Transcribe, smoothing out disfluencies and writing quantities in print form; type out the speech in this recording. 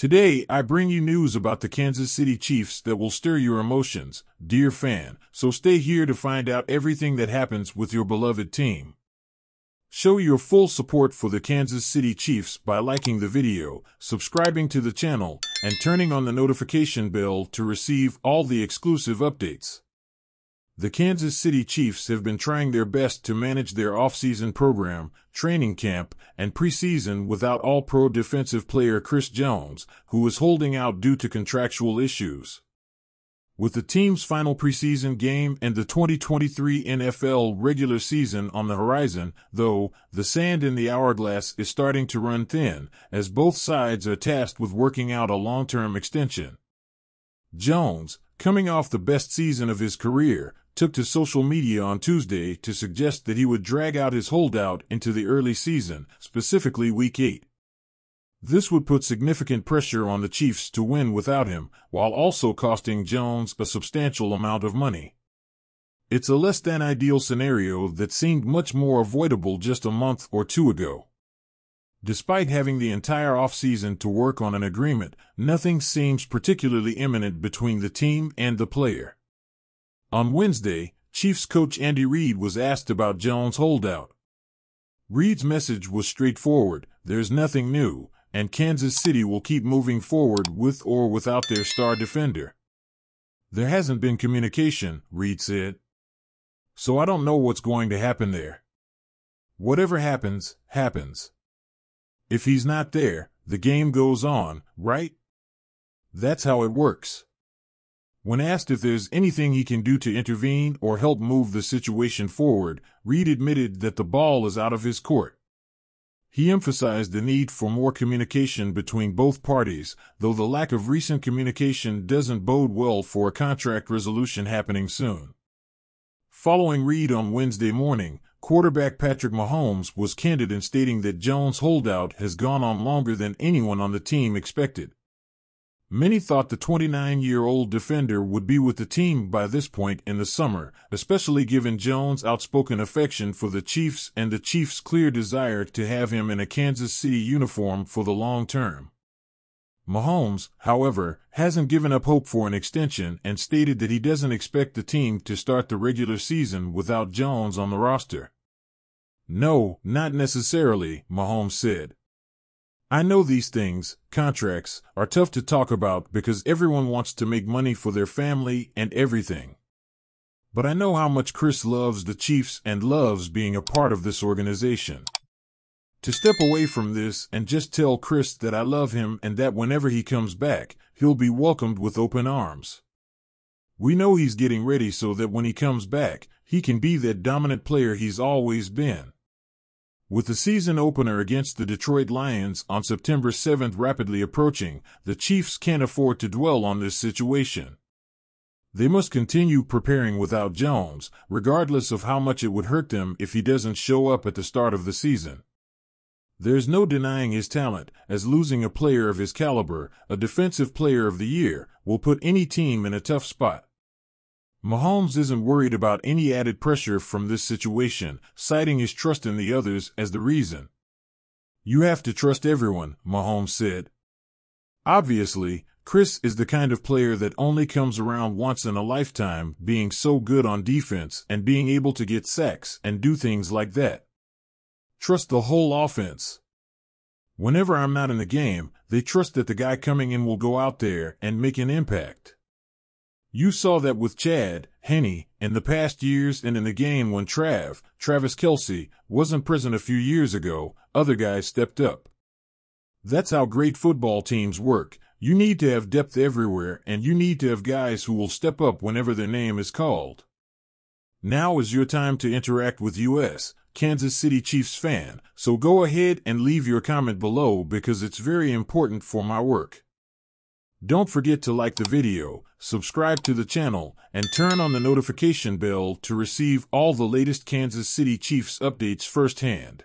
Today, I bring you news about the Kansas City Chiefs that will stir your emotions, dear fan, so stay here to find out everything that happens with your beloved team. Show your full support for the Kansas City Chiefs by liking the video, subscribing to the channel, and turning on the notification bell to receive all the exclusive updates. The Kansas City Chiefs have been trying their best to manage their offseason program, training camp, and preseason without All-Pro defensive player Chris Jones, who is holding out due to contractual issues. With the team's final preseason game and the 2023 NFL regular season on the horizon, though, the sand in the hourglass is starting to run thin, as both sides are tasked with working out a long-term extension. Jones, coming off the best season of his career, took to social media on Tuesday to suggest that he would drag out his holdout into the early season, specifically Week 8. This would put significant pressure on the Chiefs to win without him, while also costing Jones a substantial amount of money. It's a less-than-ideal scenario that seemed much more avoidable just a month or two ago. Despite having the entire offseason to work on an agreement, nothing seems particularly imminent between the team and the player. On Wednesday, Chiefs coach Andy Reid was asked about Jones' holdout. Reid's message was straightforward: there's nothing new, and Kansas City will keep moving forward with or without their star defender. There hasn't been communication, Reid said. So I don't know what's going to happen there. Whatever happens, happens. If he's not there, the game goes on, right? That's how it works. When asked if there's anything he can do to intervene or help move the situation forward, Reid admitted that the ball is out of his court. He emphasized the need for more communication between both parties, though the lack of recent communication doesn't bode well for a contract resolution happening soon. Following Reid on Wednesday morning, quarterback Patrick Mahomes was candid in stating that Jones' holdout has gone on longer than anyone on the team expected. Many thought the 29-year-old defender would be with the team by this point in the summer, especially given Jones' outspoken affection for the Chiefs and the Chiefs' clear desire to have him in a Kansas City uniform for the long term. Mahomes, however, hasn't given up hope for an extension and stated that he doesn't expect the team to start the regular season without Jones on the roster. "No, not necessarily," Mahomes said. "I know these things, contracts, are tough to talk about because everyone wants to make money for their family and everything. But I know how much Chris loves the Chiefs and loves being a part of this organization. To step away from this and just tell Chris that I love him and that whenever he comes back, he'll be welcomed with open arms. We know he's getting ready so that when he comes back, he can be that dominant player he's always been." With the season opener against the Detroit Lions on September 7th rapidly approaching, the Chiefs can't afford to dwell on this situation. They must continue preparing without Jones, regardless of how much it would hurt them if he doesn't show up at the start of the season. There's no denying his talent, as losing a player of his caliber, a defensive player of the year, will put any team in a tough spot. Mahomes isn't worried about any added pressure from this situation, citing his trust in the others as the reason. "You have to trust everyone," Mahomes said. "Obviously, Chris is the kind of player that only comes around once in a lifetime, being so good on defense and being able to get sacks and do things like that. Trust the whole offense. Whenever I'm not in the game, they trust that the guy coming in will go out there and make an impact. You saw that with Chad Henne in the past years, and in the game when Travis Kelce, wasn't present a few years ago, other guys stepped up. That's how great football teams work. You need to have depth everywhere, and you need to have guys who will step up whenever their name is called." Now is your time to interact with US Kansas City Chiefs fan, so go ahead and leave your comment below because it's very important for my work. Don't forget to like the video, subscribe to the channel, and turn on the notification bell to receive all the latest Kansas City Chiefs updates firsthand.